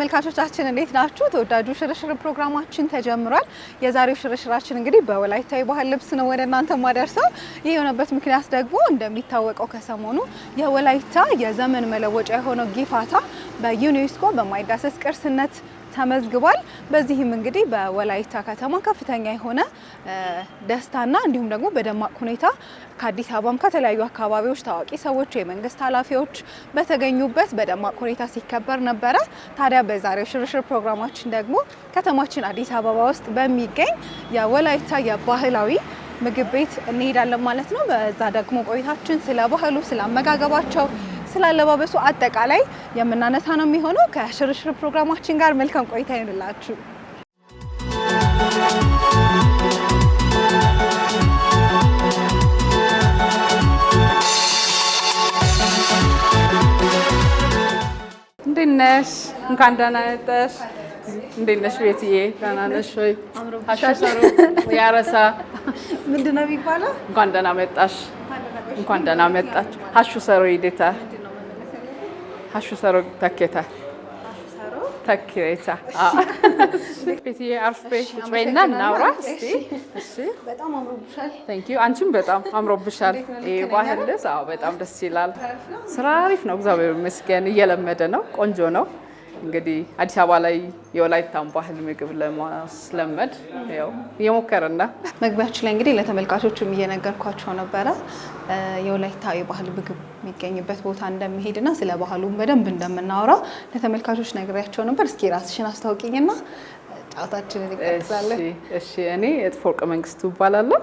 ተመልካቾቻችን እንዴት ናችሁ? ተወዳጁ ሽርሽር ፕሮግራማችን ተጀምሯል። የዛሬው ሽርሽራችን እንግዲህ በወላይታዊ ባህል ልብስ ነው ወደ እናንተ ማደርሰው። ይህ የሆነበት ምክንያት ደግሞ እንደሚታወቀው ከሰሞኑ የወላይታ የዘመን መለወጫ የሆነው ጊፋታ በዩኔስኮ በማይዳሰስ ቅርስነት ተመዝግቧል። በዚህም እንግዲህ በወላይታ ከተማ ከፍተኛ የሆነ ደስታና እንዲሁም ደግሞ በደማቅ ሁኔታ ከአዲስ አበባም ከተለያዩ አካባቢዎች ታዋቂ ሰዎች፣ የመንግስት ኃላፊዎች በተገኙበት በደማቅ ሁኔታ ሲከበር ነበረ። ታዲያ በዛሬው ሽርሽር ፕሮግራማችን ደግሞ ከተማችን አዲስ አበባ ውስጥ በሚገኝ የወላይታ የባህላዊ ምግብ ቤት እንሄዳለን ማለት ነው። በዛ ደግሞ ቆይታችን ስለ ባህሉ፣ ስለ አመጋገባቸው፣ ስላለባበሱ አጠቃላይ የምናነሳ ነው የሚሆነው። ከሽርሽር ፕሮግራማችን ጋር መልካም ቆይታ ይሁንላችሁ። እንዴት ነሽ? እንኳን ደህና መጣሽ። እንዴት ነሽ ቤትዬ? ደህና ነሽ ወይ? አሻሰሩ ያረሳ ምንድን ነው የሚባለው? እንኳን ደህና መጣሽ። እንኳን ደህና መጣች። ሀሹ ሰሮ ይዴታ ሀሹ ሰሮ ተከታ ተከታ ቤትዬ አርፌ ወይና እናውራ እስቲ። እሺ በጣም አምሮብሻል። ቴንክ ዩ። አንቺም በጣም አምሮብሻል። ይሄ ባህል ልብስ በጣም ደስ ይላል። ስራ አሪፍ ነው፣ እግዚአብሔር ይመስገን። እየለመደ ነው፣ ቆንጆ ነው። እንግዲህ አዲስ አበባ ላይ የወላይታን ባህል ምግብ ለማስለመድ ያው እየሞከርን ነው። መግቢያችን ላይ እንግዲህ ለተመልካቾችም እየነገርኳቸው ነበረ የወላይታ የባህል ምግብ የሚገኝበት ቦታ እንደሚሄድና ስለ ባህሉም በደንብ እንደምናወራ ለተመልካቾች ነግሬያቸው ነበር። እስኪ ራስሽን አስታውቂኝና ጫውታችንን እንቀጥላለን። እሺ፣ እኔ እጥፎወርቅ መንግስቱ እባላለሁ።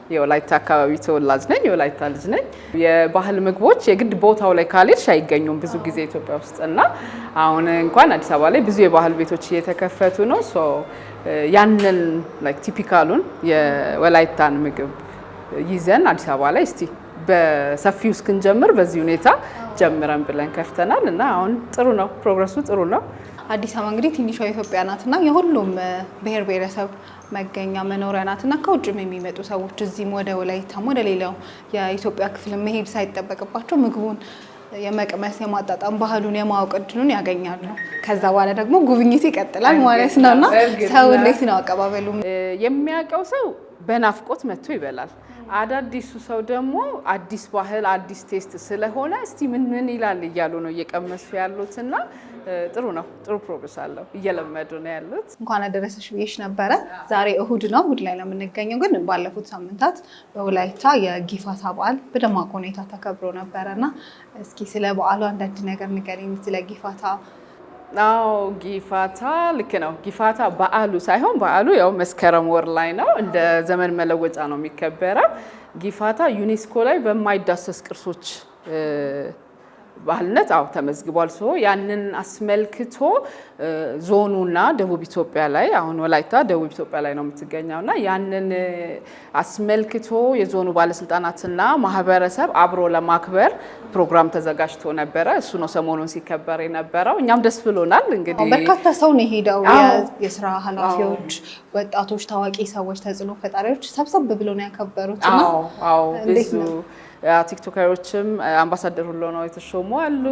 የወላይታ አካባቢ ተወላጅ ነኝ። የወላይታ ልጅ ነኝ። የባህል ምግቦች የግድ ቦታው ላይ ካልሄድሽ አይገኙም ብዙ ጊዜ ኢትዮጵያ ውስጥ እና አሁን እንኳን አዲስ አበባ ላይ ብዙ የባህል ቤቶች እየተከፈቱ ነው። ሶ ያንን ላይክ ቲፒካሉን የወላይታን ምግብ ይዘን አዲስ አበባ ላይ እስቲ በሰፊው እስክንጀምር በዚህ ሁኔታ ጀምረን ብለን ከፍተናል እና አሁን ጥሩ ነው፣ ፕሮግረሱ ጥሩ ነው። አዲስ አበባ እንግዲህ ትንሿ ኢትዮጵያ ናትና የሁሉም ብሔር ብሔረሰብ መገኛ መኖሪያ ናትና ከውጭም የሚመጡ ሰዎች እዚህም ወደ ወላይታም ወደ ሌላው የኢትዮጵያ ክፍል መሄድ ሳይጠበቅባቸው ምግቡን የመቅመስ የማጣጣም ባህሉን የማወቅ እድሉን ያገኛሉ። ከዛ በኋላ ደግሞ ጉብኝቱ ይቀጥላል ማለት ነውና ሰው እንዴት ነው አቀባበሉ? የሚያውቀው ሰው በናፍቆት መጥቶ ይበላል። አዳዲሱ ሰው ደግሞ አዲስ ባህል አዲስ ቴስት ስለሆነ እስቲ ምን ይላል እያሉ ነው እየቀመሱ ያሉትና ጥሩ ነው። ጥሩ ፕሮግረስ አለው። እየለመዱ ነው ያሉት። እንኳን አደረሰሽ ብዬሽ ነበረ። ዛሬ እሁድ ነው። እሁድ ላይ ነው የምንገኘው። ግን ባለፉት ሳምንታት በወላይታ የጊፋታ በዓል በደማቅ ሁኔታ ተከብሮ ነበረና እስኪ ስለ በዓሉ አንዳንድ ነገር ንገሪኝ። ስለ ጊፋታ። ጊፋታ ልክ ነው። ጊፋታ በዓሉ ሳይሆን በዓሉ ያው መስከረም ወር ላይ ነው። እንደ ዘመን መለወጫ ነው የሚከበረው። ጊፋታ ዩኔስኮ ላይ በማይዳሰስ ቅርሶች ባህልነት ተመዝግቧል። ያንን አስመልክቶ ዞኑና ደቡብ ኢትዮጵያ ላይ አሁን ወላይታ ደቡብ ኢትዮጵያ ላይ ነው የምትገኘውና ያንን አስመልክቶ የዞኑ ባለስልጣናትና ማህበረሰብ አብሮ ለማክበር ፕሮግራም ተዘጋጅቶ ነበረ። እሱ ነው ሰሞኑን ሲከበር የነበረው። እኛም ደስ ብሎናል። እንግዲህ በርካታ ሰው ነው የሄደው። የስራ ኃላፊዎች፣ ወጣቶች፣ ታዋቂ ሰዎች፣ ተጽዕኖ ፈጣሪዎች ሰብሰብ ብሎ ነው ያከበሩት። ብዙ ቲክቶከሮችም አምባሳደር ሁሉ ነው የተሾሙ አሉ።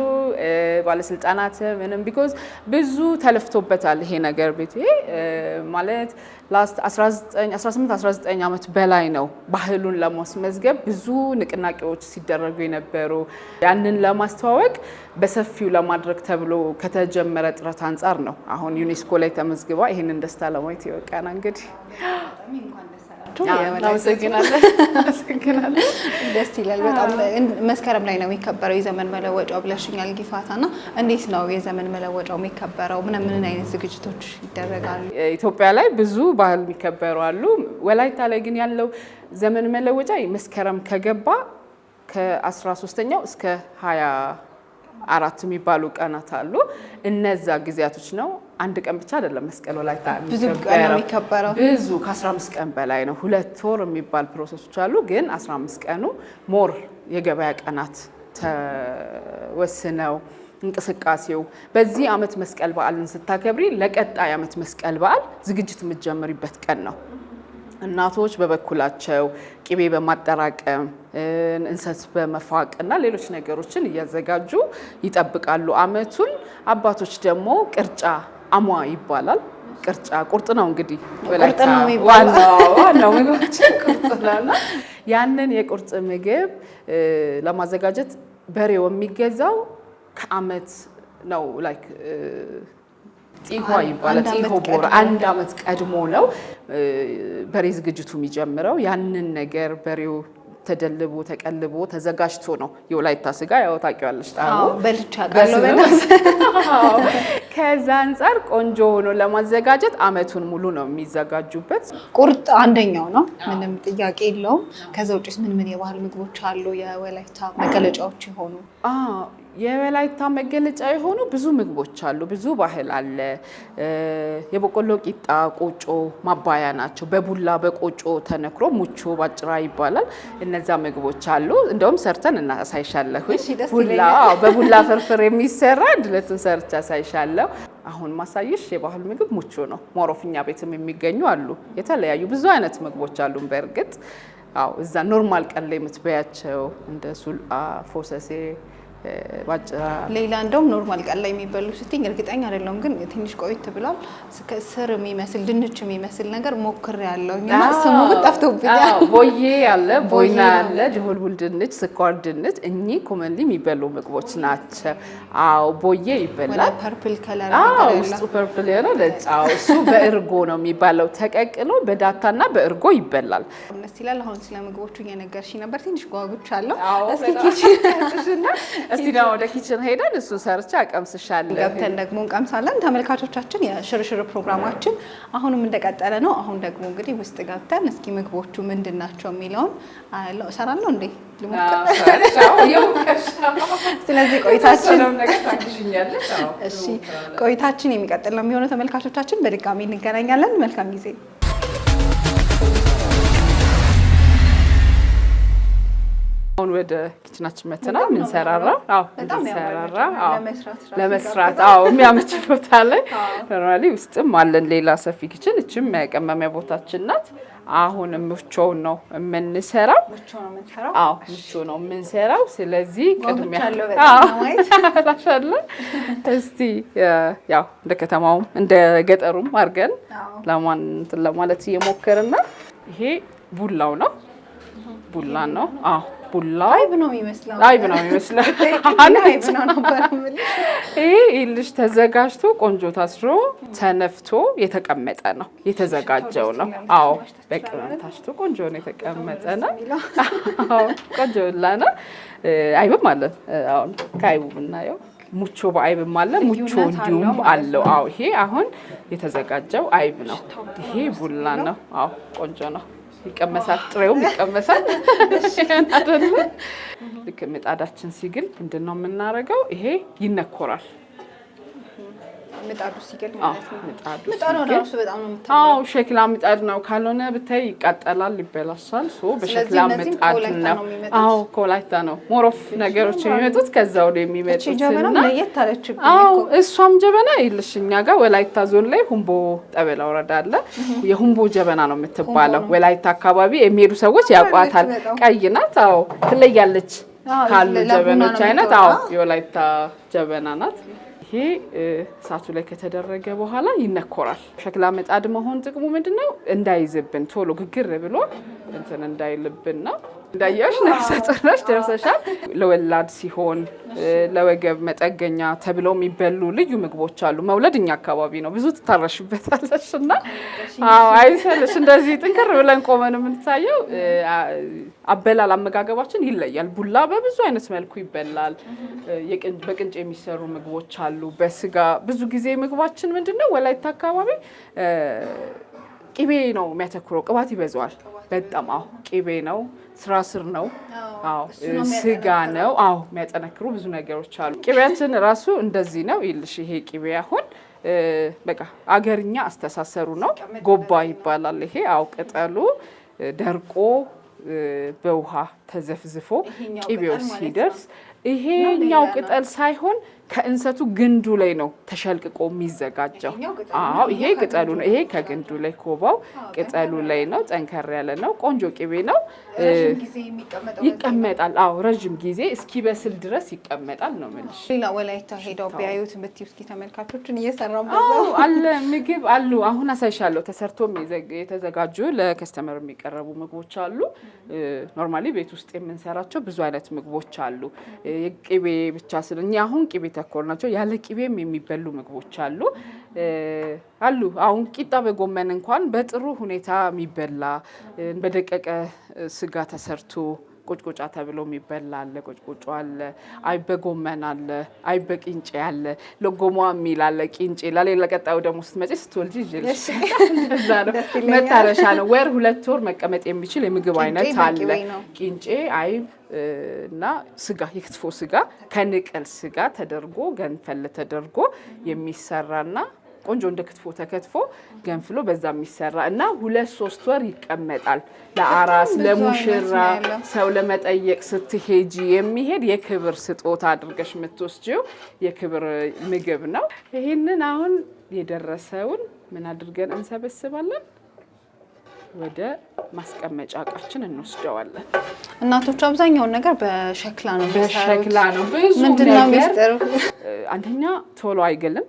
ባለስልጣናት ምንም ቢኮዝ ብዙ ተለፍቶበታል ይሄ ነገር ቤት ማለት ላስት 18-19 ዓመት በላይ ነው ባህሉን ለማስመዝገብ ብዙ ንቅናቄዎች ሲደረጉ የነበሩ። ያንን ለማስተዋወቅ በሰፊው ለማድረግ ተብሎ ከተጀመረ ጥረት አንጻር ነው አሁን ዩኔስኮ ላይ ተመዝግባ ይሄንን ደስታ ለማየት ይወቃና እንግዲህ ደስ ይላል በጣም። መስከረም ላይ ነው የሚከበረው የዘመን መለወጫው ብለሽኛል ጊፋታና እንዴት ነው የዘመን መለወጫው የሚከበረው? ምን አይነት ዝግጅቶች ይደረጋሉ? ኢትዮጵያ ላይ ብዙ ባህል የሚከበሩ አሉ። ወላይታ ላይ ግን ያለው ዘመን መለወጫ መስከረም ከገባ ከ13ኛው እስከ 24 የሚባሉ ቀናት አሉ። እነዛ ጊዜያቶች ነው አንድ ቀን ብቻ አይደለም መስቀል ወላይታ ብዙ ቀን ነው የሚከበረው። ብዙ ከ15 ቀን በላይ ነው። 2 ወር የሚባል ፕሮሰሶች አሉ። ግን 15 ቀኑ ሞር የገበያ ቀናት ተወስነው እንቅስቃሴው በዚህ አመት መስቀል በዓልን ስታከብሪ ለቀጣይ አመት መስቀል በዓል ዝግጅት የምትጀምሪበት ቀን ነው። እናቶች በበኩላቸው ቅቤ በማጠራቀም እንሰት በመፋቅ እና ሌሎች ነገሮችን እያዘጋጁ ይጠብቃሉ አመቱን። አባቶች ደግሞ ቅርጫ አሟ ይባላል። ቅርጫ ቁርጥ ነው እንግዲህ ወላይታ ዋናው ምግባችን ቁርጥ ነውና ያንን የቁርጥ ምግብ ለማዘጋጀት በሬው የሚገዛው ከአመት ነው። ላይክ ጢሆ ይባላል። ጢሆ ቦራ አንድ አመት ቀድሞ ነው በሬ ዝግጅቱ የሚጀምረው። ያንን ነገር በሬው ተደልቦ ተቀልቦ ተዘጋጅቶ ነው። የወላይታ ስጋ ያው ታውቂዋለሽ ጣሙ በልቻ ቃለው በናስ ከዛ አንፃር ቆንጆ ሆኖ ለማዘጋጀት አመቱን ሙሉ ነው የሚዘጋጁበት። ቁርጥ አንደኛው ነው፣ ምንም ጥያቄ የለውም። ከዛ ውጭስ ምን የባህል ምግቦች አሉ የወላይታ መገለጫዎች የሆኑ? የወላይታ መገለጫ የሆኑ ብዙ ምግቦች አሉ። ብዙ ባህል አለ። የበቆሎ ቂጣ፣ ቆጮ ማባያ ናቸው። በቡላ በቆጮ ተነክሮ ሙቾ ባጭራ ይባላል። እነዛ ምግቦች አሉ። እንደውም ሰርተን እናሳይሻለሁ። በቡላ ፍርፍር የሚሰራ ድለቱን ሰርቻ ሳይሻለሁ። አሁን ማሳይሽ የባህል ምግብ ሙቾ ነው። ሞሮፍኛ ቤትም የሚገኙ አሉ። የተለያዩ ብዙ አይነት ምግቦች አሉ። በእርግጥ እዛ ኖርማል ቀን ላይ የምትበያቸው እንደ ሱልአ፣ ፎሰሴ ባጭራ ሌላ እንደውም ኖርማል ቀን ላይ የሚበሉ ስትኝ እርግጠኛ አይደለሁም፣ ግን ትንሽ ቆይት ብሏል። ስር የሚመስል ድንች የሚመስል ነገር ሞክሬያለሁ እና ስሙ ግን ጠፍቶብኛል። ቦዬ አለ፣ ቦይና አለ፣ ድሁልቡል ድንች፣ ስኳር ድንች እኚህ ኮመንሊ የሚበሉ ምግቦች ናቸው። ቦዬ ይበላል። ፐርፕል ከለር ውስጡ ፐርፕል የሆነ ነጭ። እሱ በእርጎ ነው የሚባለው። ተቀቅሎ በዳታና በእርጎ ይበላል። ደስ ይላል። አሁን ስለ ምግቦቹ እየነገርሽኝ ነበር፣ ትንሽ ጓጉቻለሁ። እስቲ ደግሞ ወደ ኪችን ሄደን እሱ ሰርቻ አቀምስሻለሁ። ገብተን ደግሞ እንቀምሳለን። ተመልካቾቻችን የሽርሽር ፕሮግራማችን አሁንም እንደቀጠለ ነው። አሁን ደግሞ እንግዲህ ውስጥ ገብተን እስኪ ምግቦቹ ምንድናቸው የሚለውን እሰራለሁ እንዴ ልሞክር። ስለዚህ ቆይታችን የሚቀጥል ነው የሚሆነው። ተመልካቾቻችን በድጋሚ እንገናኛለን። መልካም ጊዜ። አሁን ወደ ኪችናችን መተናል። ምን ሰራራ? ለመስራት የሚያመች ቦታ ላይ ኖርማሊ ውስጥም አለን ሌላ ሰፊ ኪችን። እችም መቀመሚያ ቦታችን ናት። አሁን ምቾውን ነው የምንሰራው። ምቾ ነው የምንሰራው። ስለዚህ ቅድሚያ እስቲ ያው እንደ ከተማውም እንደ ገጠሩም አድርገን ለማለት እየሞከርን ነው። ይሄ ቡላው ነው። ቡላ ነው። ቡላ አይብ ነው የሚመስለው። ይሄ ይልሽ ተዘጋጅቶ ቆንጆ ታስሮ ተነፍቶ የተቀመጠ ነው። የተዘጋጀው ነው። በቅመም ታሽቶ ቆንጆ ነው የተቀመጠ ነው። ቆንጆ ቡላ ነው። አይብም አለ። አሁን ከአይቡ ብናየው ሙቾ በአይብም አለ። ሙቾ እንዲሁም አለው። ይሄ አሁን የተዘጋጀው አይብ ነው። ይሄ ቡላ ነው። ቆንጆ ነው። ይቀመሳል። ጥሬውም ይቀመሳል። ልክ ምጣዳችን ሲግል ምንድነው የምናደርገው? ይሄ ይነኮራል። ምጣዱ ሲገል ማለት ነው። ምጣዱ ራሱ በጣም ነው የምታምረው። አዎ ሸክላ ምጣድ ነው። ካልሆነ ብታይ ይቃጠላል፣ ይበላሻል። በሸክላ ምጣድ ነው። አዎ ከወላይታ ነው ሞሮፍ ነገሮች የሚመጡት ከዛው ነው የሚመጡት። ጀበና ለየት አለችብኝ እኮ። እሷም ጀበና ይልሽ እኛ ጋር ወላይታ ዞን ላይ ሁምቦ ጠበላ ወረዳ አለ። የሁምቦ ጀበና ነው የምትባለው። ወላይታ አካባቢ የሚሄዱ ሰዎች ያውቋታል። ቀይ ናት። አዎ ትለያለች ካሉ ጀበኖች አይነት። አዎ የወላይታ ጀበና ናት። ይሄ እሳቱ ላይ ከተደረገ በኋላ ይነኮራል። ሸክላ ምጣድ መሆን ጥቅሙ ምንድነው? እንዳይዝብን ቶሎ ግግር ብሎ እንትን እንዳይልብን ነው። እንዳያሽ ነፍሰ ጡር ነሽ ደርሰሻል። ለወላድ ሲሆን ለወገብ መጠገኛ ተብለው የሚበሉ ልዩ ምግቦች አሉ። መውለድ እኛ አካባቢ ነው ብዙ ትታረሽበታለሽ እና አይሰልሽ እንደዚህ ጥንክር ብለን ቆመን የምንታየው። አበላል አመጋገባችን ይለያል። ቡላ በብዙ አይነት መልኩ ይበላል። በቅንጭ የሚሰሩ ምግቦች አሉ። በስጋ ብዙ ጊዜ ምግባችን ምንድነው? ወላይታ አካባቢ ቅቤ ነው የሚያተኩረው። ቅባት ይበዛዋል በጣም። ቅቤ ነው፣ ስራ ስር ነው፣ ስጋ ነው። የሚያጠነክሩ ብዙ ነገሮች አሉ። ቅቤያችን ራሱ እንደዚህ ነው። ይልሽ ይሄ ቅቤ አሁን በቃ አገርኛ አስተሳሰሩ ነው። ጎባ ይባላል ይሄ። አው ቅጠሉ ደርቆ በውሃ ተዘፍዝፎ ቅቤው ሲደርስ ይሄኛው ቅጠል ሳይሆን ከእንሰቱ ግንዱ ላይ ነው ተሸልቅቆ የሚዘጋጀው። አዎ ይሄ ቅጠሉ ነው። ይሄ ከግንዱ ላይ ኮባው ቅጠሉ ላይ ነው። ጠንከር ያለ ነው። ቆንጆ ቅቤ ነው። ይቀመጣል። አዎ ረጅም ጊዜ እስኪበስል ድረስ ይቀመጣል ነው የምልሽ። ሌላ ወላይታ ሄደው ቢያዩት ብትይ እስኪ ተመልካቾችን እየሰራው አለ ምግብ አሉ። አሁን አሳይሻለሁ። ተሰርቶም የተዘጋጁ ለከስተመር የሚቀርቡ ምግቦች አሉ። ኖርማሊ ቤት ውስጥ የምንሰራቸው ብዙ አይነት ምግቦች አሉ። ቅቤ ብቻ ስለኛ አሁን ቅቤ ተኮር ናቸው። ያለ ቅቤም የሚበሉ ምግቦች አሉ። አሁን ቂጣ በጎመን እንኳን በጥሩ ሁኔታ የሚበላ በደቀቀ ስጋ ተሰርቶ ቁጭቁጫ ተብሎ የሚበላ አለ። ቁጭቁጫ አለ። አይ በጎመን አለ። አይ በቂንጬ አለ። ለጎማ የሚል አለ። ቂንጬ ለሌላ ቀጣዩ ደግሞ ስትመጪ ስትወልጂ ይልሽ እንደዛ ነው። መታረሻ ነው። ወር 2 ወር መቀመጥ የሚችል የምግብ አይነት አለ። ቂንጬ አይብ እና ስጋ የክትፎ ስጋ ከንቅል ስጋ ተደርጎ ገንፈል ተደርጎ የሚሰራና ቆንጆ እንደ ክትፎ ተከትፎ ገንፍሎ በዛ የሚሰራ እና 2-3 ወር ይቀመጣል። ለአራስ ለሙሽራ ሰው ለመጠየቅ ስትሄጂ የሚሄድ የክብር ስጦታ አድርገሽ የምትወስጂው የክብር ምግብ ነው። ይሄንን አሁን የደረሰውን ምን አድርገን እንሰበስባለን? ወደ ማስቀመጫ እቃችን እንወስደዋለን። እናቶች አብዛኛውን ነገር በሸክላ ነው በሸክላ ነው። ብዙ ምንድነው ሚስጥሩ? አንደኛ ቶሎ አይገልም፣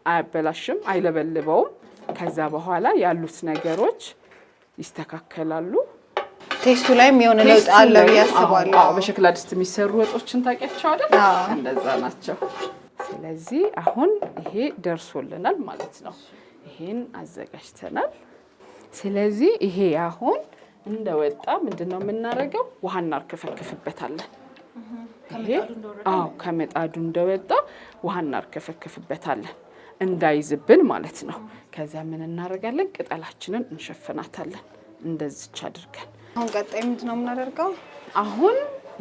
አያበላሽም፣ አይለበልበውም። ከዛ በኋላ ያሉት ነገሮች ይስተካከላሉ። ቴስቱ ላይም የሆነ ለውጥ አለው ያስባሉ። በሸክላ ድስት የሚሰሩ ወጦችን ታውቂያቸው አይደል? እንደዛ ናቸው። ስለዚህ አሁን ይሄ ደርሶልናል ማለት ነው። ይሄን አዘጋጅተናል። ስለዚህ ይሄ አሁን እንደወጣ ምንድነው የምናደርገው? ውሃ እናርከፈክፍበታለን። ከመጣዱ እንደወጣ ውሃ እናርከፈክፍበታለን እንዳይዝብን ማለት ነው። ከዛ ምን እናደርጋለን? ቅጠላችንን እንሸፍናታለን እንደዚች አድርገን። አሁን ቀጣይ ምንድነው የምናደርገው? አሁን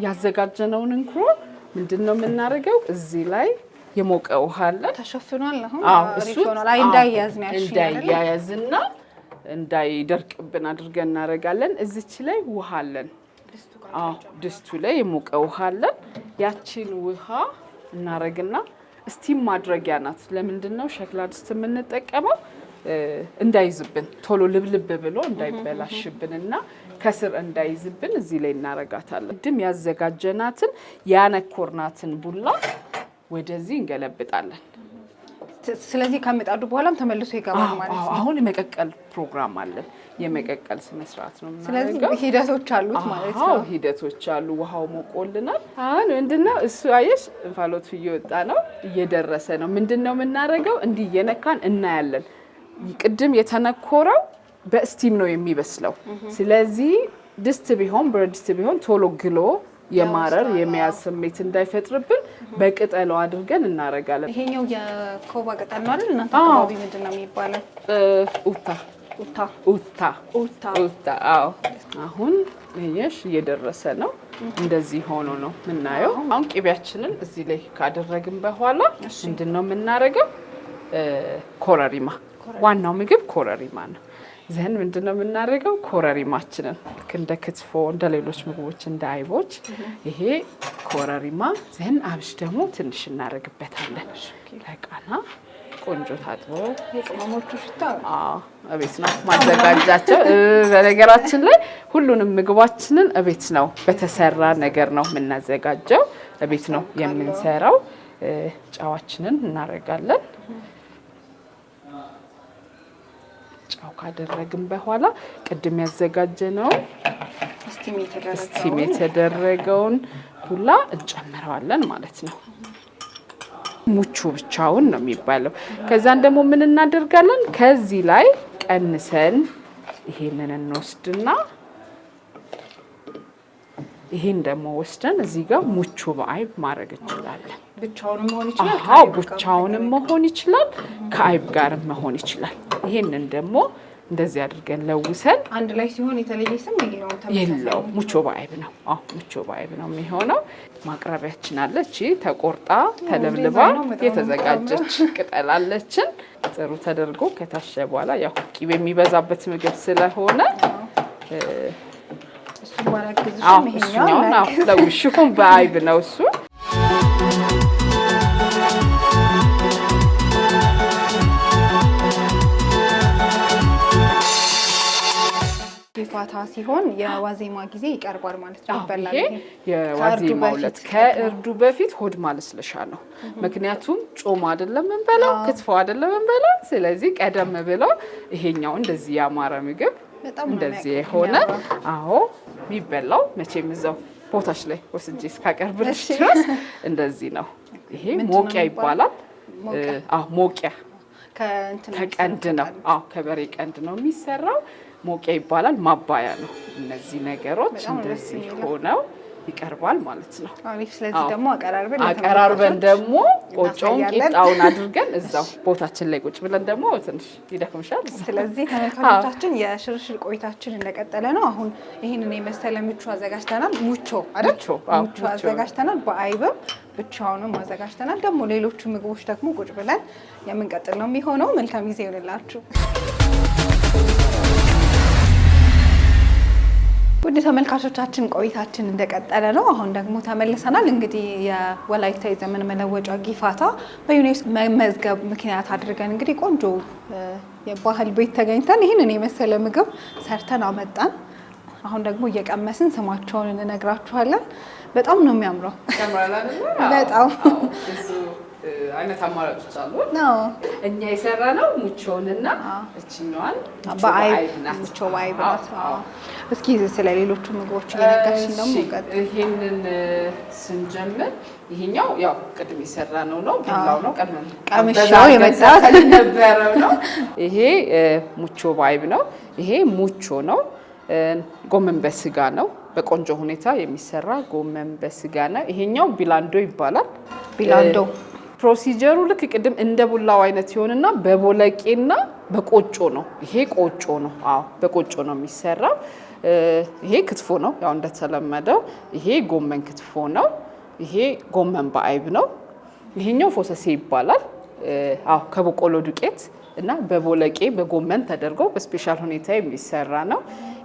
ያዘጋጀነውን እንክሮ ምንድነው የምናደርገው? እዚህ ላይ የሞቀ ውሃ አለ ተሸፍኗል። አሁን እሱ እንዳይያዝ ነው እንዳይያዝና እንዳይደርቅብን አድርገን እናደርጋለን። እዚች ላይ ውሃ አለን። ድስቱ ላይ የሞቀ ውሃ አለን። ያቺን ውሃ እናረግና ስቲም ማድረጊያ ናት። ለምንድነው ሸክላ ድስት የምንጠቀመው? እንዳይዝብን ቶሎ ልብልብ ብሎ እንዳይበላሽብንና ከስር እንዳይዝብን እዚህ ላይ እናረጋታለን። ድም ያዘጋጀናትን ያነኮርናትን ቡላ ወደዚህ እንገለብጣለን። ስለዚህ ከመጣዱ በኋላም ተመልሶ ይገባል ማለት ነው። አሁን የመቀቀል ፕሮግራም አለን። የመቀቀል ስነ ስርዓት ነው የምናደርገው። ስለዚህ ሂደቶች አሉት ማለት ነው። ሂደቶች አሉ። ውሃው ሞቆልናል። አሁን ምንድነው እሱ አየሽ እንፋሎቱ እየወጣ ነው፣ እየደረሰ ነው። ምንድነው የምናደርገው? እንዲህ እየነካን እናያለን። ቅድም የተነኮረው በስቲም ነው የሚበስለው። ስለዚህ ድስት ቢሆን ብረት ድስት ቢሆን ቶሎ ግሎ የማረር የመያዝ ስሜት እንዳይፈጥርብን በቅጠሉ አድርገን እናረጋለን። ይሄኛው የኮባ ቅጠል ነው አይደል? እናንተ አካባቢ ምንድነው የሚባለው? ኡታ። አዎ አሁን ይሄሽ እየደረሰ ነው። እንደዚህ ሆኖ ነው የምናየው። አሁን ቅቤያችንን እዚህ ላይ ካደረግን በኋላ ምንድነው የምናረገው? ኮረሪማ። ዋናው ምግብ ኮረሪማ ነው። ዘን ምንድነው የምናደርገው? ኮረሪማችንን ልክ እንደ ክትፎ እንደ ሌሎች ምግቦች እንደ አይቦች ይሄ ኮረሪማ ዘን አብሽ ደግሞ ትንሽ እናደርግበታለን። ለቃና ቆንጆ ታጥቦ የቅመሞቹ ሽታ እቤት ነው ማዘጋጃቸው። በነገራችን ላይ ሁሉንም ምግባችንን እቤት ነው በተሰራ ነገር ነው የምናዘጋጀው። እቤት ነው የምንሰራው። ጫዋችንን እናደርጋለን። ጫው ካደረግን በኋላ ቅድም ያዘጋጀነው ስቲም የተደረገውን ቡላ እንጨምረዋለን ማለት ነው። ሙቹ ብቻውን ነው የሚባለው። ከዛን ደግሞ ምን እናደርጋለን? ከዚህ ላይ ቀንሰን ይሄንን እንወስድና ይሄን ደግሞ ወስደን እዚህ ጋር ሙቹ በአይብ ማድረግ እንችላለን። ብቻውንም መሆን ይችላል። ብቻውንም መሆን ይችላል። ከአይብ ጋርም መሆን ይችላል። ይሄንን ደግሞ እንደዚህ አድርገን ለውሰን አንድ ላይ ሲሆን የተለየ ስም የለውም። ሙቾ በአይብ ነው። ሙቾ በአይብ ነው የሚሆነው። ማቅረቢያችን አለች ተቆርጣ ተለብልባ የተዘጋጀች ቅጠል አለችን። ጥሩ ተደርጎ ከታሸ በኋላ ያው ቂቤ የሚበዛበት ምግብ ስለሆነ እሱን ባላግዝሽም ይሄኛው ለውሽሁን በአይብ ነው እሱ። ጊፋታ ሲሆን የዋዜማ ጊዜ ይቀርባል ማለት ነው። ይበላል። የዋዜማው ዕለት ከእርዱ በፊት ሆድ ማለስለሻ ነው። ምክንያቱም ጾም አይደለም እንበላው፣ ክትፎ አይደለም እንበላው። ስለዚህ ቀደም ብለው ይሄኛው እንደዚህ ያማረ ምግብ እንደዚህ የሆነ የሚበላው መቼም እዛው ቦታሽ ላይ ወስጄ እስካቀርብልሽ ድረስ እንደዚህ ነው። ይሄ ሞቂያ ይባላል። ሞቂያ ከቀንድ ነው። ከበሬ ቀንድ ነው የሚሰራው። ሞቂያ ይባላል። ማባያ ነው። እነዚህ ነገሮች እንደዚህ ሆነው ይቀርባል ማለት ነው። ስለዚህ ደግሞ አቀራርበን ደግሞ ቆጮውን ቂጣውን አድርገን እዛው ቦታችን ላይ ቁጭ ብለን ደግሞ ትንሽ ይደክምሻል። ስለዚህ ተመልካቾቻችን የሽርሽር ቆይታችን እንደቀጠለ ነው። አሁን ይህንን የመሰለ ምቹ አዘጋጅተናል። ሙቾ አዘጋጅተናል። በአይብም ብቻውንም አዘጋጅተናል። ደግሞ ሌሎቹ ምግቦች ደግሞ ቁጭ ብለን የምንቀጥል ነው የሚሆነው። መልካም ጊዜ ይሆንላችሁ። ውድ ተመልካቾቻችን ቆይታችን እንደቀጠለ ነው። አሁን ደግሞ ተመልሰናል። እንግዲህ የወላይታ የዘመን መለወጫ ጊፋታ በዩኔስኮ መመዝገብ ምክንያት አድርገን እንግዲህ ቆንጆ የባህል ቤት ተገኝተን ይህንን የመሰለ ምግብ ሰርተን አመጣን። አሁን ደግሞ እየቀመስን ስማቸውን እንነግራችኋለን። በጣም ነው የሚያምረው። በጣም አይነት አማራጮች አሉ። እኛ የሰራ ነው ሙቾንና እቺኛዋን በአይብ ናት። ሙቾ በአይብ ናት። እስኪ ስለ ሌሎቹ ምግቦች እየነገርሽኝ ደግሞ ይሄንን ስንጀምር ይሄኛው ያው ቅድም የሰራ ነው ቢላው ነው ቀምሻው የመጣው ነበረው ነው። ይሄ ሙቾ በአይብ ነው። ይሄ ሙቾ ነው። ጎመን በስጋ ነው። በቆንጆ ሁኔታ የሚሰራ ጎመን በስጋ ነው። ይሄኛው ቢላንዶ ይባላል። ቢላንዶ ፕሮሲጀሩ ልክ ቅድም እንደ ቡላው አይነት ይሆንና በቦለቄና በቆጮ ነው። ይሄ ቆጮ ነው። በቆጮ ነው የሚሰራው። ይሄ ክትፎ ነው ያው እንደተለመደው። ይሄ ጎመን ክትፎ ነው። ይሄ ጎመን በአይብ ነው። ይሄኛው ፎሰሴ ይባላል። ከበቆሎ ዱቄት እና በቦለቄ በጎመን ተደርጎ በስፔሻል ሁኔታ የሚሰራ ነው።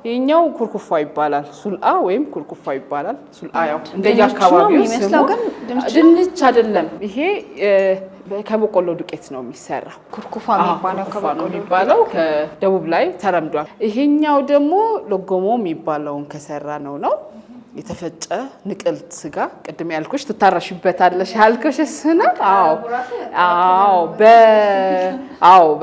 ይሄኛው ኩርኩፋ ይባላል። ሱልአ ወይም ኩርኩፋ ይባላል። ሱልአ ያው እንደየአካባቢው ስሙ ድንች አይደለም። ይሄ ከበቆሎ ዱቄት ነው የሚሰራው። ኩርኩፋ የሚባለው ከደቡብ ላይ ተለምዷል። ይሄኛው ደግሞ ሎጎሞ የሚባለውን ከሰራ ነው። የተፈጨ ንቅል ስጋ ቅድም ያልኩሽ ትታረሽበታለሽ ያልኩሽ እሱ ነው።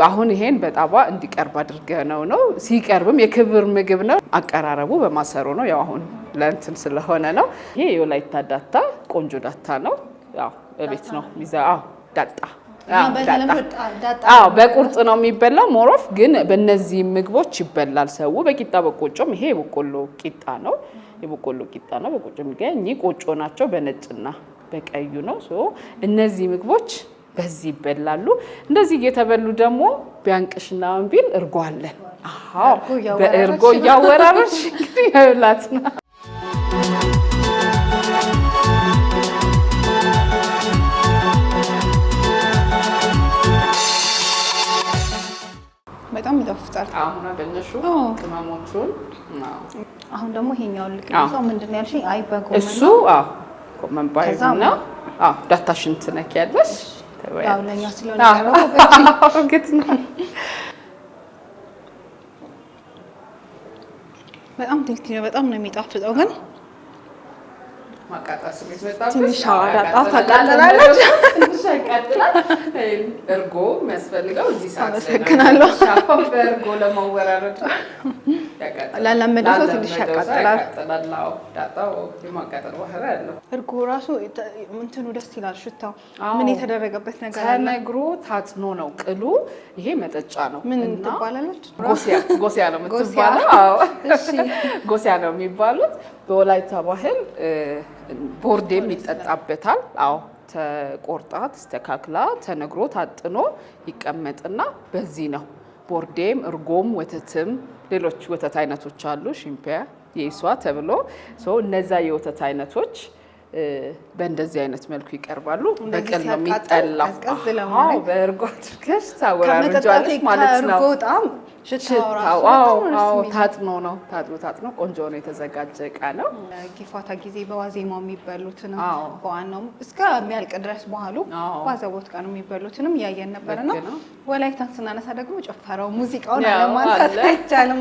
አሁን ይሄን በጣባ እንዲቀርብ አድርገነው ነው። ሲቀርብም የክብር ምግብ ነው። አቀራረቡ በማሰሮ ነው። ያው አሁን ለእንትን ስለሆነ ነው። ይሄ የወላይታ ዳታ ቆንጆ ዳታ ነው። ያው በቤት ነው ዳጣ በቁርጥ ነው የሚበላው። ሞሮፍ ግን በእነዚህ ምግቦች ይበላል ሰው በቂጣ በቆጮም። ይሄ የበቆሎ ቂጣ ነው። የበቆሎ ቂጣ ነው በቆጮ የሚገኝ። ቆጮ ናቸው በነጭና በቀዩ ነው። እነዚህ ምግቦች በዚህ ይበላሉ። እንደዚህ እየተበሉ ደግሞ ቢያንቅሽና ቢል እርጎ አለን። በእርጎ እያወራረሽ እንግዲህ መብላት ነው። በጣም ይጣፍጣል። አሁን አገኘሹ ቅመሞቹን። አሁን ደግሞ ይሄኛው ልቅምሳው ምንድን ነው ያልሽኝ? አይ በጎመን እሱ ጎመን ባይብ ነው። ዳታሽን ትነኪያለሽ። ያው ለኛ ስለሆነ ያለው በጣም ቴስቲ ነው። በጣም ነው የሚጣፍጠው ግን ማቃጣ ስሜት በጣም ትንሽ ዳጣ ታቃጥላለች። ትንሽ ያቃጥላል። እርጎ የሚያስፈልገው እዚህ ሰዓት አመሰግናለሁ። በእርጎ ለማወራረድ ያቃጥላል። ላለመደው ትንሽ ያቃጥላል። ዳጣው የማቃጠል ባህሪ አለው። እርጎ ራሱ እንትኑ ደስ ይላል ሽታው። ምን የተደረገበት ነገር አለ? ተነግሮ ታጥኖ ነው ቅሉ። ይሄ መጠጫ ነው። ምን ትባላለች? ጎሲያ ነው የምትባለው። ጎሲያ ነው የሚባሉት። በወላይታ ባህል ቦርዴም ይጠጣበታል። ተቆርጣ ተስተካክላ ተነግሮ ታጥኖ ይቀመጥና በዚህ ነው ቦርዴም፣ እርጎም፣ ወተትም ሌሎች ወተት አይነቶች አሉ። ሽምፒያ የኢሷ ተብሎ እነዛ የወተት አይነቶች በእንደዚህ አይነት መልኩ ይቀርባሉ። በቅል ነው የሚጠላው። በእርጎ አድርገሽ ታወራርጃለሽ ማለት ነው። ታጥኖ ቆንጆ ነው የተዘጋጀ እቃ ነው። ጊፋታ ጊዜ በዋዜማው የሚበሉትንም በዋናው እስከ የሚያልቅ ድረስ ባህሉ ዋዘቦት ቀን የሚበሉትንም እያየን ነበርና ወላይታን ስናነሳ ደግሞ ጭፈራው፣ ሙዚቃውን አለማንሳት አይቻልም።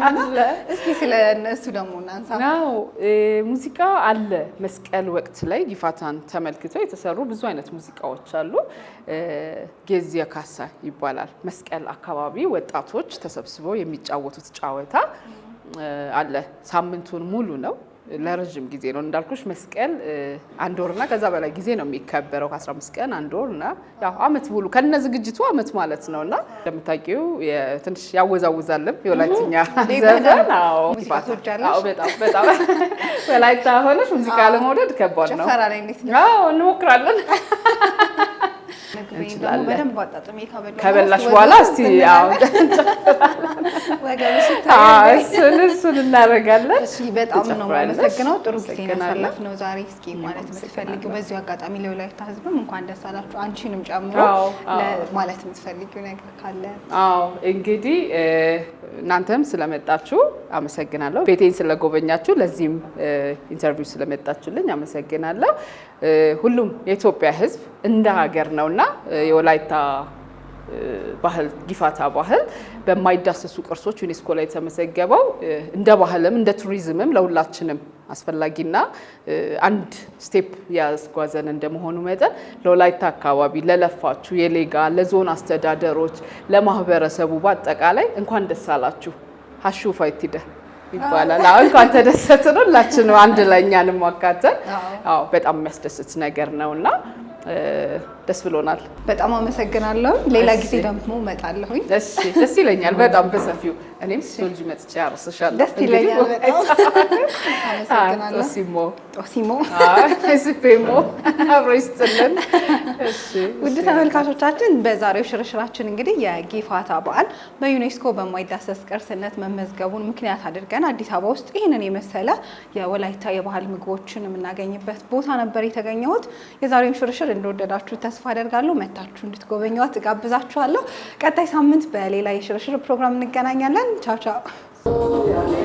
እስኪ ስለ እነሱ ደግሞ እናንሳ። ሙዚቃ አለ። መስቀል ወቅት ላይ ጊፋታን ተመልክተው የተሰሩ ብዙ አይነት ሙዚቃዎች አሉ። ጌዚያ ካሳ ይባላል። መስቀል አካባቢ ወጣቶች ተሰብስበው የሚጫወቱት ጫወታ አለ። ሳምንቱን ሙሉ ነው። ለረጅም ጊዜ ነው እንዳልኩሽ። መስቀል 1 ወርና ከዛ በላይ ጊዜ ነው የሚከበረው። ከ15 ቀን 1 ወርና ያው አመት ሙሉ ከነ ዝግጅቱ አመት ማለት ነውና እንደምታውቂው ትንሽ ያወዛውዛልም የወላይትኛ ዘፈን። በጣም ወላይታ ሆነሽ ሙዚቃ ለመውደድ ከባድ ነው። እንሞክራለን። ከበላሽ በኋላ እስቲ እሱን እናደርጋለን። በጣም ነው የማመሰግነው። ጥሩ ጊዜ ያሳለፍነው ዛሬ። እስኪ ማለት የምትፈልጊው በዚሁ አጋጣሚ ለወላይታ ሕዝብም እንኳን ደስ አላችሁ አንቺንም ጨምሮ ማለት የምትፈልጊው ነገር ካለ? እንግዲህ እናንተም ስለመጣችሁ አመሰግናለሁ። ቤቴን ስለጎበኛችሁ፣ ለዚህም ኢንተርቪው ስለመጣችሁልኝ አመሰግናለሁ። ሁሉም የኢትዮጵያ ሕዝብ እንደ ሀገር ነውና የወላይታ ባህል ጊፋታ ባህል በማይዳሰሱ ቅርሶች ዩኔስኮ ላይ የተመዘገበው እንደ ባህልም እንደ ቱሪዝምም ለሁላችንም አስፈላጊና አንድ ስቴፕ ያስጓዘን እንደመሆኑ መጠን ለወላይታ አካባቢ ለለፋችሁ የሌጋ ለዞን አስተዳደሮች ለማህበረሰቡ በአጠቃላይ እንኳን ደስ አላችሁ። ሀሹ ፋይቲደ ይባላል። እንኳን ተደሰትን ሁላችንም አንድ ላይ እኛንም አካተን። በጣም የሚያስደስት ነገር ነውና ደስ ብሎናል። በጣም አመሰግናለሁ። ሌላ ጊዜ ደግሞ እመጣለሁኝ። ደስ ይለኛል በጣም በሰፊው። እኔም ስትወልጂ መጥቼ አርስሻለሁ። ደስ ይለኛል በጣም አመሰግናለሁ። ጦሲሞ ስፔሞ አብሮ ይስጥልን። ውድ ተመልካቾቻችን በዛሬው ሽርሽራችን እንግዲህ የጊፋታ በዓል በዩኔስኮ በማይዳሰስ ቅርስነት መመዝገቡን ምክንያት አድርገን አዲስ አበባ ውስጥ ይህንን የመሰለ የወላይታ የባህል ምግቦችን የምናገኝበት ቦታ ነበር የተገኘሁት። የዛሬውን ሽርሽር እንደወደዳችሁ ተስፋ አደርጋለሁ። መታችሁ እንድትጎበኙት እጋብዛችኋለሁ። ቀጣይ ሳምንት በሌላ የሽርሽር ፕሮግራም እንገናኛለን። ቻው ቻው።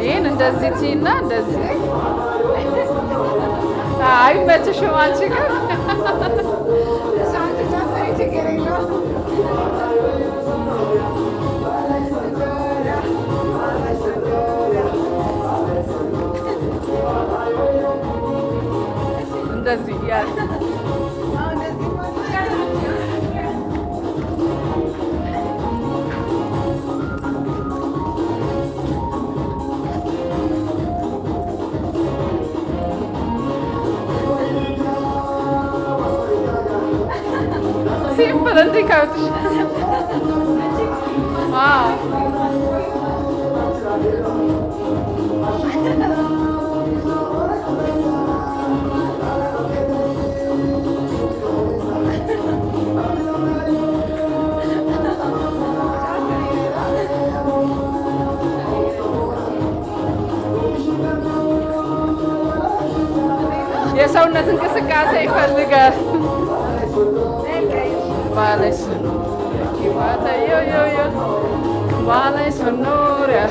ይሄን እንደዚህ ቲና እንደዚህ አይመችሽም አንቺ ጋር እንደዚህ ያለ ሲምፕል እንዲህ ከብት የሰውነት እንቅስቃሴ ይፈልጋል። ባለሽ ጊፋታ ዮ ዮ ዮ ባለሽ ኖሪያ